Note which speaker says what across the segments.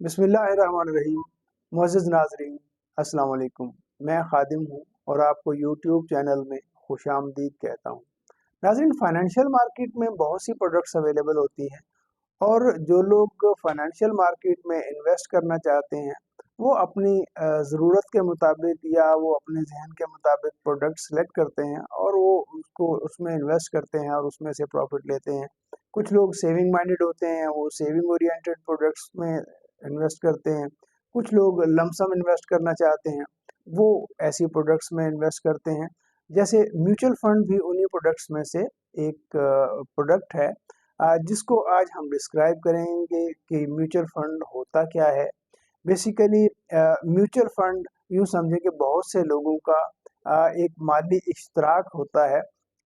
Speaker 1: बिस्मिल्लाहिर्रहमानिर्रहीम। मुअज़्ज़िज़ नाज़रीन, अस्सलाम वालेकुम। मैं खादिम हूँ और आपको यूट्यूब चैनल में खुशामदीद कहता हूँ। नाज़रीन, फाइनेंशियल मार्केट में बहुत सी प्रोडक्ट्स अवेलेबल होती हैं और जो लोग फाइनेंशियल मार्केट में इन्वेस्ट करना चाहते हैं, वो अपनी ज़रूरत के मुताबिक या वो अपने ज़हन के मुताबिक प्रोडक्ट सेलेक्ट करते हैं और वो उसको उसमें इन्वेस्ट करते हैं और उसमें से प्रॉफ़िट लेते हैं। कुछ लोग सेविंग माइंडेड होते हैं, वो सेविंग ओरिएंटेड प्रोडक्ट्स में इन्वेस्ट करते हैं। कुछ लोग लमसम इन्वेस्ट करना चाहते हैं, वो ऐसी प्रोडक्ट्स में इन्वेस्ट करते हैं। जैसे म्यूचुअल फंड भी उन्हीं प्रोडक्ट्स में से एक प्रोडक्ट है, जिसको आज हम डिस्क्राइब करेंगे कि म्यूचुअल फंड होता क्या है। बेसिकली म्यूचुअल फंड यूँ समझें कि बहुत से लोगों का एक माली इश्तराक होता है।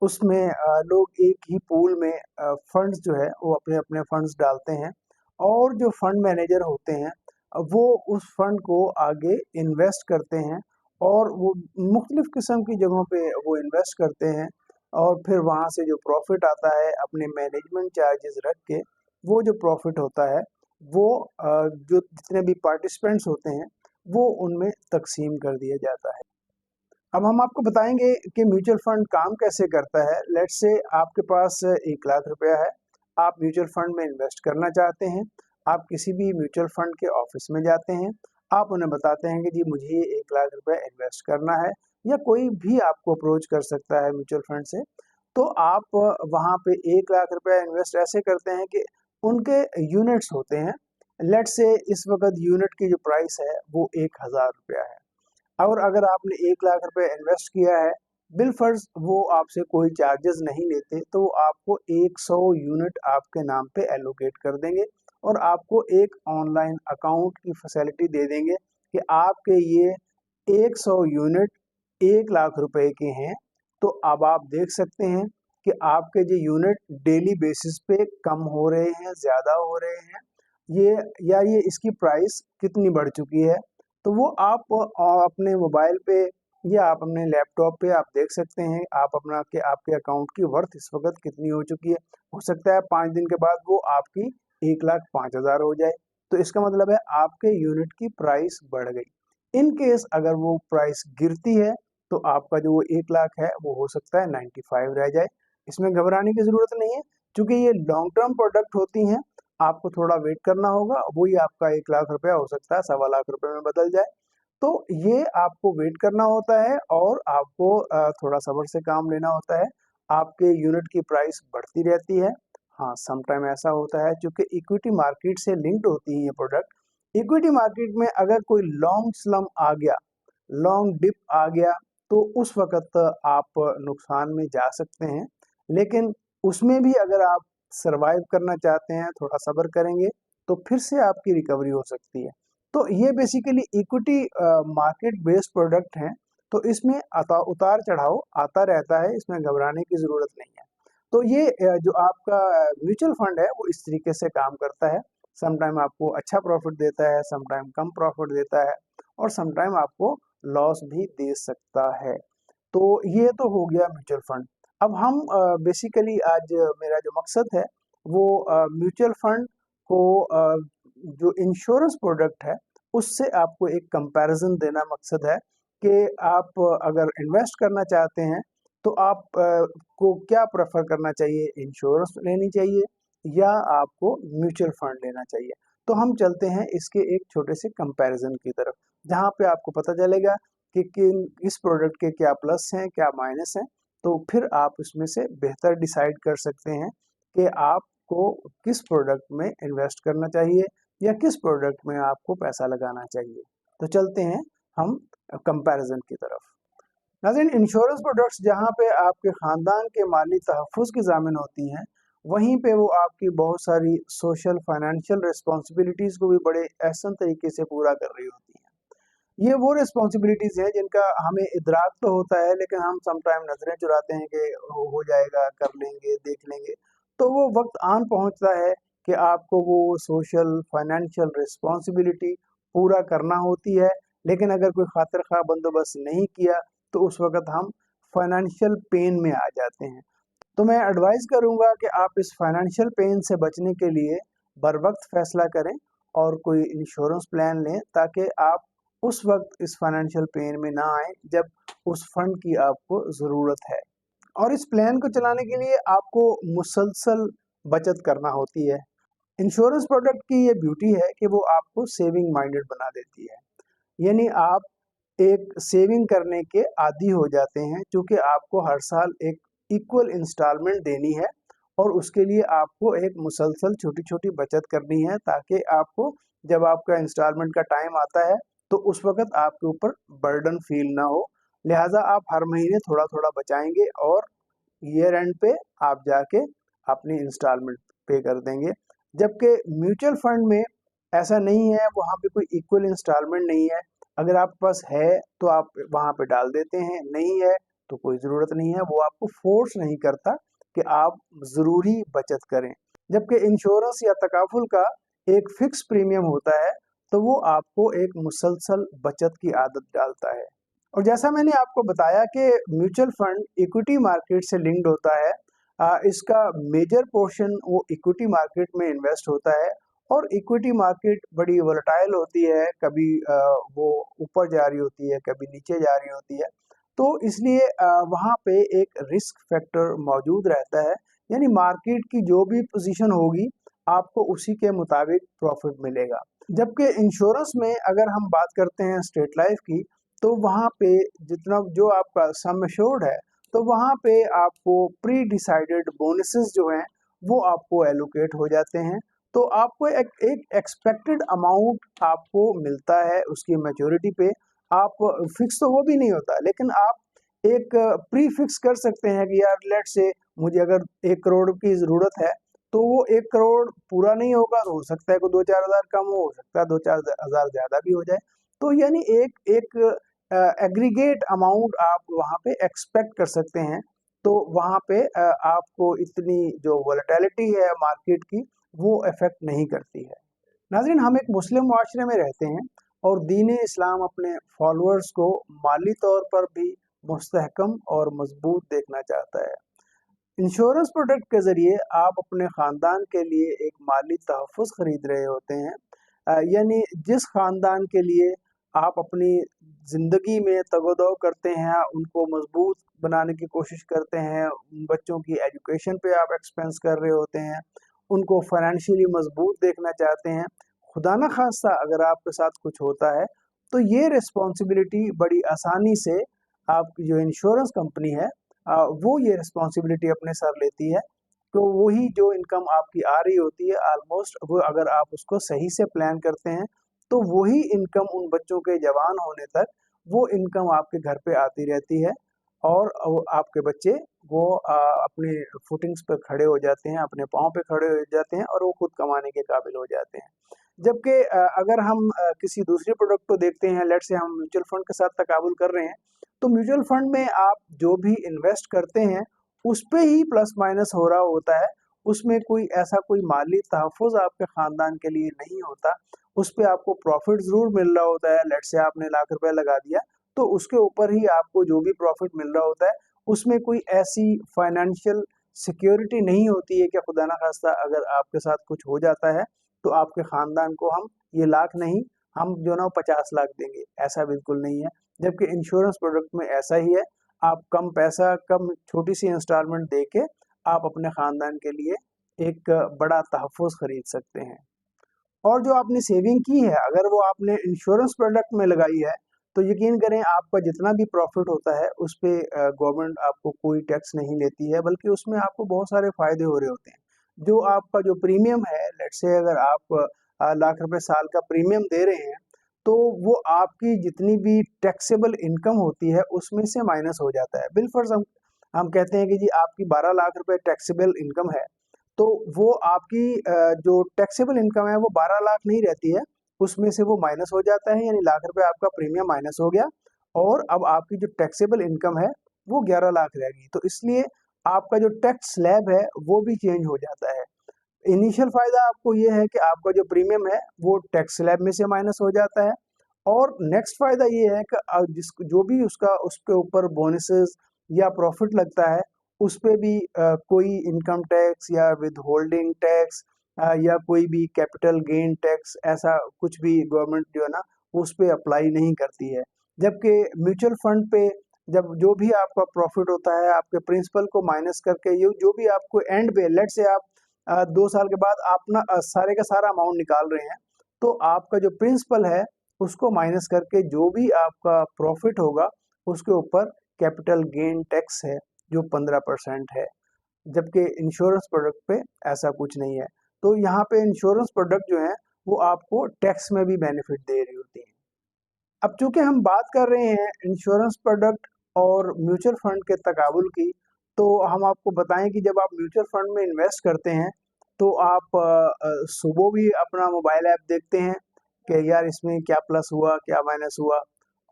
Speaker 1: उसमें लोग एक ही पूल में फंड्स जो है वो अपने-अपने फंड्स डालते हैं और जो फंड मैनेजर होते हैं वो उस फंड को आगे इन्वेस्ट करते हैं और वो मुख्तलिफ़ किस्म की जगहों पे वो इन्वेस्ट करते हैं और फिर वहाँ से जो प्रॉफ़िट आता है अपने मैनेजमेंट चार्जेस रख के, वो जो प्रॉफ़िट होता है वो जो जितने भी पार्टिसिपेंट्स होते हैं वो उनमें तक़सीम कर दिया जाता है। अब हम आपको बताएँगे कि म्यूचुअल फंड काम कैसे करता है। लेट्स से आपके पास 1 लाख रुपया है, आप म्यूचुअल फंड में इन्वेस्ट करना चाहते हैं। आप किसी भी म्यूचुअल फंड के ऑफ़िस में जाते हैं, आप उन्हें बताते हैं कि जी मुझे 1 लाख रुपया इन्वेस्ट करना है या कोई भी आपको अप्रोच कर सकता है म्यूचुअल फंड से। तो आप वहाँ पे 1 लाख रुपया इन्वेस्ट ऐसे करते हैं कि उनके यूनिट्स होते हैं। लेट्स से इस वक़्त यूनिट की जो प्राइस है वो 1000 रुपया है। और अगर आपने 1 लाख रुपए इन्वेस्ट किया है, बिलफ़र्ज़ वो आपसे कोई चार्जेज़ नहीं लेते, तो वो आपको 100 यूनिट आपके नाम पे एलोकेट कर देंगे और आपको एक ऑनलाइन अकाउंट की फैसिलिटी दे देंगे कि आपके ये 100 यूनिट 1 लाख रुपए के हैं। तो अब आप देख सकते हैं कि आपके जो यूनिट डेली बेसिस पे कम हो रहे हैं, ज़्यादा हो रहे हैं, ये या ये इसकी प्राइस कितनी बढ़ चुकी है। तो वो आप अपने मोबाइल पे या आप अपने लैपटॉप पे आप देख सकते हैं, आप अपना कि आपके अकाउंट की वर्थ इस वक़्त कितनी हो चुकी है। हो सकता है 5 दिन के बाद वो आपकी 1,05,000 हो जाए, तो इसका मतलब है आपके यूनिट की प्राइस बढ़ गई। इन केस अगर वो प्राइस गिरती है, तो आपका जो 1 लाख है, वो हो सकता है 95 रह जाए। इसमें घबराने की ज़रूरत नहीं है, चूँकि ये लॉन्ग टर्म प्रोडक्ट होती हैं, आपको थोड़ा वेट करना होगा, वही आपका 1 लाख रुपया हो सकता है सवा लाख रुपए में बदल जाए। तो ये आपको वेट करना होता है और आपको थोड़ा सब्र से काम लेना होता है। आपके यूनिट की प्राइस बढ़ती रहती है। हाँ, सम टाइम ऐसा होता है चूँकि इक्विटी मार्केट से लिंक्ड होती हैं ये प्रोडक्ट। इक्विटी मार्केट में अगर कोई लॉन्ग स्लम्प आ गया, लॉन्ग डिप आ गया, तो उस वक़्त आप नुकसान में जा सकते हैं। लेकिन उसमें भी अगर आप सर्वाइव करना चाहते हैं, थोड़ा सब्र करेंगे, तो फिर से आपकी रिकवरी हो सकती है। तो ये basically equity market based product हैं, तो इसमें उतार-चढ़ाव आता रहता है, इसमें घबराने की ज़रूरत नहीं है। तो ये जो आपका म्यूचुअल फंड है, वो इस तरीके से काम करता है। सम टाइम आपको अच्छा प्रॉफ़िट देता है, सम टाइम कम प्रॉफ़िट देता है और सम टाइम आपको लॉस भी दे सकता है। तो ये तो हो गया म्यूचुअल फंड। अब हम बेसिकली आज मेरा जो मकसद है वो म्यूचुअल फंड को जो इंश्योरेंस प्रोडक्ट है उससे आपको एक कंपैरिज़न देना मकसद है कि आप अगर इन्वेस्ट करना चाहते हैं तो आप को क्या प्रेफ़र करना चाहिए, इंश्योरेंस लेनी चाहिए या आपको म्यूचुअल फंड लेना चाहिए। तो हम चलते हैं इसके एक छोटे से कंपैरिज़न की तरफ, जहाँ पे आपको पता चलेगा कि किन इस प्रोडक्ट के क्या प्लस हैं, क्या माइनस हैं, तो फिर आप उसमें से बेहतर डिसाइड कर सकते हैं कि आपको किस प्रोडक्ट में इन्वेस्ट करना चाहिए या किस प्रोडक्ट में आपको पैसा लगाना चाहिए। तो चलते हैं हम कंपैरिज़न की तरफ। नाज़रीन, इंश्योरेंस प्रोडक्ट्स जहाँ पे आपके ख़ानदान के माली तहफ़्फ़ुज़ की ज़ामिन होती हैं, वहीं पे वो आपकी बहुत सारी सोशल फाइनेंशियल रिस्पॉन्सिबिलिटीज़ को भी बड़े एहसन तरीके से पूरा कर रही होती हैं। ये वो रिस्पॉन्सिबिलिटीज़ हैं जिनका हमें इदराक तो होता है लेकिन हम सम टाइम नज़रें चुराते हैं कि हो जाएगा, कर लेंगे, देख लेंगे। तो वो वक़्त आन पहुँचता है कि आपको वो सोशल फाइनेंशियल रिस्पॉन्सिबिलिटी पूरा करना होती है, लेकिन अगर कोई खातिर-ख़्वाह बंदोबस्त नहीं किया, तो उस वक़्त हम फाइनेंशियल पेन में आ जाते हैं। तो मैं एडवाइस करूँगा कि आप इस फाइनेंशियल पेन से बचने के लिए बरवक़्त फ़ैसला करें और कोई इंश्योरेंस प्लान लें ताकि आप उस वक्त इस फाइनेंशियल पेन में ना आए जब उस फंड की आपको ज़रूरत है। और इस प्लान को चलाने के लिए आपको मुसलसल बचत करना होती है। इंश्योरेंस प्रोडक्ट की ये ब्यूटी है कि वो आपको सेविंग माइंडेड बना देती है, यानी आप एक सेविंग करने के आदी हो जाते हैं, क्योंकि आपको हर साल एक इक्वल इंस्टॉलमेंट देनी है और उसके लिए आपको एक मुसलसल छोटी-छोटी बचत करनी है, ताकि आपको जब आपका इंस्टॉलमेंट का टाइम आता है, तो उस वक़्त आपके ऊपर बर्डन फ़ील ना हो। लिहाज़ा आप हर महीने थोड़ा-थोड़ा बचाएँगे और ईयर एंड पे आप जाके अपनी इंस्टॉलमेंट पे कर देंगे। जबकि म्यूचुअल फंड में ऐसा नहीं है, वहाँ पे कोई इक्वल इंस्टॉलमेंट नहीं है। अगर आपके पास है तो आप वहाँ पे डाल देते हैं, नहीं है तो कोई ज़रूरत नहीं है, वो आपको फ़ोर्स नहीं करता कि आप ज़रूरी बचत करें। जबकि इंश्योरेंस या तकाफुल का एक फ़िक्स प्रीमियम होता है, तो वो आपको एक मुसलसल बचत की आदत डालता है। और जैसा मैंने आपको बताया कि म्यूचुअल फंड इक्विटी मार्केट से लिंक्ड होता है, इसका मेजर पोर्शन वो इक्विटी मार्केट में इन्वेस्ट होता है और इक्विटी मार्केट बड़ी वोलेटाइल होती है, कभी वो ऊपर जा रही होती है, कभी नीचे जा रही होती है। तो इसलिए वहाँ पे एक रिस्क फैक्टर मौजूद रहता है, यानी मार्केट की जो भी पोजीशन होगी, आपको उसी के मुताबिक प्रॉफिट मिलेगा। जबकि इंश्योरेंस में अगर हम बात करते हैं स्टेट लाइफ की, तो वहाँ पे जितना जो आपका सम एश्योर्ड है, तो वहाँ पे आपको प्री डिसाइडेड बोनसेस जो हैं, वो आपको एलोकेट हो जाते हैं। तो आपको एक एक्सपेक्टेड अमाउंट आपको मिलता है उसकी मैच्योरिटी पे। आप फिक्स तो वो भी नहीं होता, लेकिन आप एक प्री फिक्स कर सकते हैं कि यार लेट्स से मुझे अगर 1 करोड़ की ज़रूरत है, तो वो 1 करोड़ पूरा नहीं होगा, तो हो सकता है कि 2-4 हज़ार कम हो सकता है 2-4 हज़ार ज़्यादा भी हो जाए। तो यानी एक एक एग्रीगेट अमाउंट आप वहाँ पे एक्सपेक्ट कर सकते हैं। तो वहाँ पे आपको इतनी जो वोलेटिलिटी है मार्केट की, वो अफ़ेक्ट नहीं करती है। नाज़रीन, हम एक मुस्लिम मुआशरे में रहते हैं और दीन इस्लाम अपने फॉलोअर्स को माली तौर पर भी मुस्तहकम और मजबूत देखना चाहता है। इंश्योरेंस प्रोडक्ट के ज़रिए आप अपने ख़ानदान के लिए एक माली तहफ़्फ़ुज़ ख़रीद रहे होते हैं। यानी जिस ख़ानदान के लिए आप अपनी ज़िंदगी में तगो-दो करते हैं, उनको मज़बूत बनाने की कोशिश करते हैं, उन बच्चों की एजुकेशन पे आप एक्सपेंस कर रहे होते हैं, उनको फ़ाइनेंशियली मज़बूत देखना चाहते हैं। खुदा न ख़ास्ता अगर आपके साथ कुछ होता है, तो ये रिस्पॉन्सिबिलिटी बड़ी आसानी से आपकी जो इंश्योरेंस कंपनी है, वो ये रिस्पॉन्सिबिलिटी अपने सर लेती है। तो वही जो इनकम आपकी आ रही होती है ऑलमोस्ट, वो अगर आप उसको सही से प्लान करते हैं, तो वही इनकम उन बच्चों के जवान होने तक वो इनकम आपके घर पे आती रहती है और आपके बच्चे वो अपने फुटिंग्स पे खड़े हो जाते हैं, अपने पाँव पे खड़े हो जाते हैं और वो खुद कमाने के काबिल हो जाते हैं। जबकि अगर हम किसी दूसरे प्रोडक्ट को देखते हैं, लेट्स से हम म्यूचुअल फंड के साथ तकाबुल कर रहे हैं, तो म्यूचुअल फंड में आप जो भी इन्वेस्ट करते हैं, उस पे ही प्लस माइनस हो रहा होता है। उसमें कोई ऐसा कोई माली तहफ़्फ़ुज़ आपके ख़ानदान के लिए नहीं होता। उस पे आपको प्रॉफ़िट ज़रूर मिल रहा होता है, लेट्स से आपने लाख रुपए लगा दिया, तो उसके ऊपर ही आपको जो भी प्रॉफ़िट मिल रहा होता है, उसमें कोई ऐसी फ़ाइनेंशियल सिक्योरिटी नहीं होती है कि खुदा ना ख़ास्ता अगर आपके साथ कुछ हो जाता है, तो आपके ख़ानदान को हम ये लाख नहीं, हम जो ना 50 लाख देंगे, ऐसा बिल्कुल नहीं है। जबकि इंश्योरेंस प्रोडक्ट में ऐसा ही है, आप कम पैसा, कम छोटी-सी इंस्टॉलमेंट दे के आप अपने ख़ानदान के लिए एक बड़ा तहफ़्फ़ुज़ खरीद सकते हैं। और जो आपने सेविंग की है, अगर वो आपने इंश्योरेंस प्रोडक्ट में लगाई है, तो यकीन करें आपका जितना भी प्रॉफ़िट होता है, उस पे गवर्नमेंट आपको कोई टैक्स नहीं लेती है, बल्कि उसमें आपको बहुत सारे फ़ायदे हो रहे होते हैं। जो आपका जो प्रीमियम है, लेट्स से अगर आप लाख रुपए साल का प्रीमियम दे रहे हैं, तो वो आपकी जितनी भी टैक्सेबल इनकम होती है, उसमें से माइनस हो जाता है। बिलफ़र्ज़ हम कहते हैं कि जी आपकी 12 लाख रुपए टैक्सेबल इनकम है, तो वो आपकी जो टैक्सेबल इनकम है वो 12 लाख नहीं रहती है, उसमें से वो माइनस हो जाता है, यानी लाख रुपए आपका प्रीमियम माइनस हो गया और अब आपकी जो टैक्सेबल इनकम है वो 11 लाख रह गई। तो इसलिए आपका जो टैक्स स्लैब है वो भी चेंज हो जाता है। इनिशियल फ़ायदा आपको ये है कि आपका जो प्रीमियम है वो टैक्स स्लैब में से माइनस हो जाता है और नेक्स्ट फ़ायदा ये है कि जो भी उसका उसके ऊपर बोनसेस या प्रॉफ़िट लगता है, उस पे भी कोई इनकम टैक्स या विथहोल्डिंग टैक्स या कोई भी कैपिटल गेन टैक्स ऐसा कुछ भी गवर्नमेंट जो है ना उस पे अप्लाई नहीं करती है। जबकि म्यूचुअल फंड पे जब जो भी आपका प्रॉफिट होता है आपके प्रिंसिपल को माइनस करके ये जो भी आपको एंड पे लेट से आप 2 साल के बाद अपना सारे का सारा अमाउंट निकाल रहे हैं, तो आपका जो प्रिंसिपल है उसको माइनस करके जो भी आपका प्रॉफिट होगा उसके ऊपर कैपिटल गेन टैक्स है जो 15% है। जबकि इंश्योरेंस प्रोडक्ट पे ऐसा कुछ नहीं है। तो यहाँ पे इंश्योरेंस प्रोडक्ट जो है वो आपको टैक्स में भी बेनिफिट दे रही होती है। अब चूंकि हम बात कर रहे हैं इंश्योरेंस प्रोडक्ट और म्यूचुअल फंड के तकाबुल की, तो हम आपको बताएं कि जब आप म्यूचुअल फंड में इन्वेस्ट करते हैं तो आप सुबह भी अपना मोबाइल ऐप देखते हैं कि यार इसमें क्या प्लस हुआ क्या माइनस हुआ,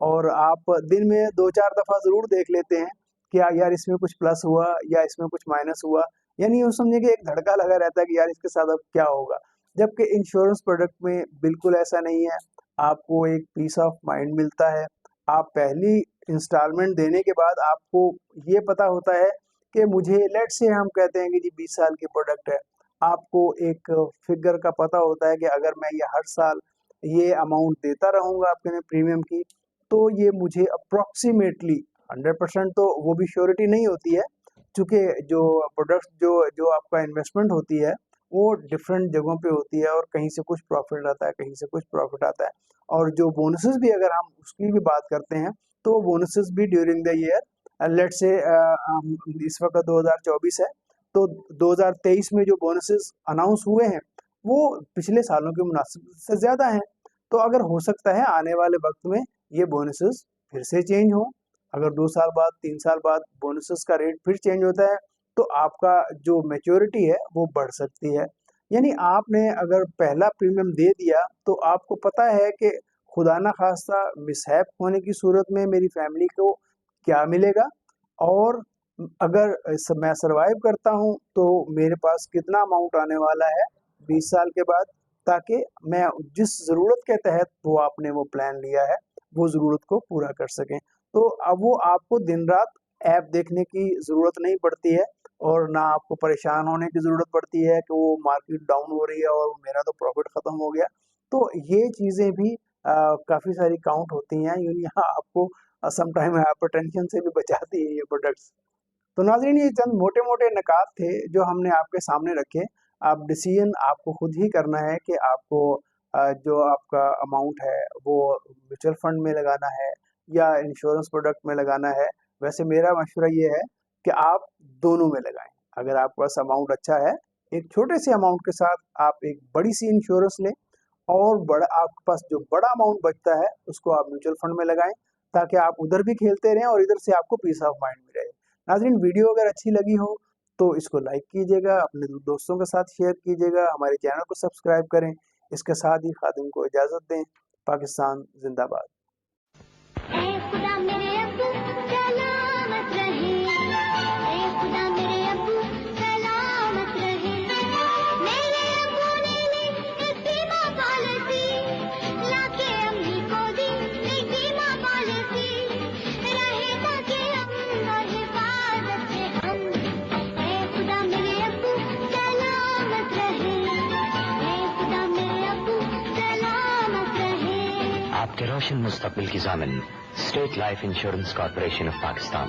Speaker 1: और आप दिन में 2-4 दफ़ा ज़रूर देख लेते हैं कि यार इसमें कुछ प्लस हुआ या इसमें कुछ माइनस हुआ। यानी यूँ समझिए कि एक धड़का लगा रहता है कि यार इसके साथ अब क्या होगा। जबकि इंश्योरेंस प्रोडक्ट में बिल्कुल ऐसा नहीं है। आपको एक पीस ऑफ माइंड मिलता है। आप पहली इंस्टॉलमेंट देने के बाद आपको ये पता होता है कि मुझे लेट्स से हम कहते हैं कि जी 20 साल की प्रोडक्ट है। आपको एक फिगर का पता होता है कि अगर मैं ये हर साल ये अमाउंट देता रहूँगा आपके प्रीमियम की, तो ये मुझे अप्रॉक्सिमेटली 100% तो वो भी श्योरिटी नहीं होती है, चूँकि जो प्रोडक्ट्स जो जो आपका इन्वेस्टमेंट होती है वो डिफरेंट जगहों पे होती है और कहीं से कुछ प्रॉफिट आता है, कहीं से कुछ प्रॉफिट आता है। और जो बोनसेस भी अगर हम उसकी भी बात करते हैं, तो बोनसेस भी during the year let's say इस वक्त 2024 है, तो 2023 में जो बोनसेस अनाउंस हुए हैं, वो पिछले सालों के मुनासिबत से ज़्यादा हैं। तो अगर हो सकता है आने वाले वक्त में ये बोनसेस फिर से चेंज हो। अगर 2 साल बाद 3 साल बाद बोनसेस का रेट फिर चेंज होता है तो आपका जो मैच्योरिटी है वो बढ़ सकती है। यानी आपने अगर पहला प्रीमियम दे दिया तो आपको पता है कि खुदा ना खास्ता मिसहैप होने की सूरत में मेरी फैमिली को क्या मिलेगा, और अगर मैं सरवाइव करता हूँ तो मेरे पास कितना अमाउंट आने वाला है 20 साल के बाद, ताकि मैं जिस ज़रूरत के तहत वो आपने वो प्लान लिया है वो ज़रूरत को पूरा कर सकें। तो अब वो आपको दिन रात ऐप देखने की ज़रूरत नहीं पड़ती है और ना आपको परेशान होने की ज़रूरत पड़ती है कि वो मार्केट डाउन हो रही है और मेरा तो प्रॉफिट ख़त्म हो गया। तो ये चीज़ें भी काफ़ी सारी काउंट होती हैं, यानी यहाँ आपको सम टाइम हाइपरटेंशन से भी बचाती है ये प्रोडक्ट्स। तो नाज़रीन ये चंद मोटे-मोटे निकात थे जो हमने आपके सामने रखे। अब डिसीजन आपको खुद ही करना है कि आपको जो आपका अमाउंट है वो म्यूचुअल फंड में लगाना है या इंश्योरेंस प्रोडक्ट में लगाना है। वैसे मेरा मशवरा ये है कि आप दोनों में लगाएँ। अगर आपके पास अमाउंट अच्छा है, एक छोटे से अमाउंट के साथ आप एक बड़ी-सी इंश्योरेंस लें और बड़ा आपके पास जो बड़ा अमाउंट बचता है उसको आप म्यूचुअल फंड में लगाएँ, ताकि आप उधर भी खेलते रहें और इधर से आपको पीस ऑफ माइंड भी रहे। नाज़रीन वीडियो अगर अच्छी लगी हो तो इसको लाइक कीजिएगा, अपने दोस्तों के साथ शेयर कीजिएगा, हमारे चैनल को सब्सक्राइब करें। इसके साथ ही खादिम को इजाज़त दें। पाकिस्तान ज़िंदाबाद।
Speaker 2: ऐ खुदा मेरे अब्बू सलामत रहे, ऐ खुदा मेरे अब्बू सलामत रहे। मेरे अब्बू ने ली एक बीमा पॉलिसी, लाके अम्मी को दी एक बीमा पॉलिसी, रहे ताकि हम और हिफाजत से हम। ऐ खुदा मेरे अब्बू सलामत रहे, ऐ खुदा मेरे अब्बू सलामत रहे।
Speaker 3: आपके रोशन मुस्तकबिल की ज़ामिन State Life Insurance Corporation of Pakistan.